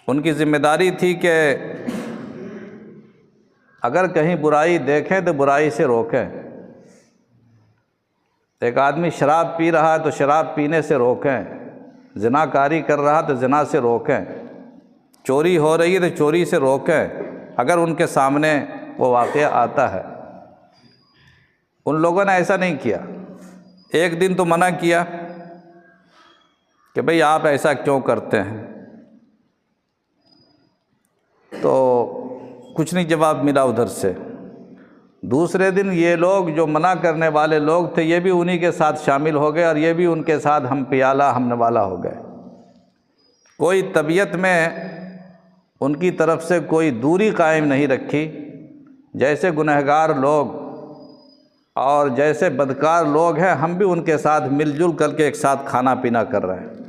ان کی ذمہ داری تھی کہ اگر کہیں برائی دیکھیں تو برائی سے روکیں۔ ایک آدمی شراب پی رہا ہے تو شراب پینے سے روکیں، زنا کاری کر رہا تو زنا سے روکیں، چوری ہو رہی ہے تو چوری سے روکیں اگر ان کے سامنے وہ واقعہ آتا ہے۔ ان لوگوں نے ایسا نہیں کیا۔ ایک دن تو منع کیا کہ بھئی آپ ایسا کیوں کرتے ہیں، تو کچھ نہیں جواب ملا ادھر سے۔ دوسرے دن یہ لوگ جو منع کرنے والے لوگ تھے یہ بھی انہی کے ساتھ شامل ہو گئے اور یہ بھی ان کے ساتھ ہم پیالہ ہم نوالہ ہو گئے۔ کوئی طبیعت میں ان کی طرف سے کوئی دوری قائم نہیں رکھی۔ جیسے گنہگار لوگ اور جیسے بدکار لوگ ہیں ہم بھی ان کے ساتھ مل جل کر کے ایک ساتھ کھانا پینا کر رہے ہیں۔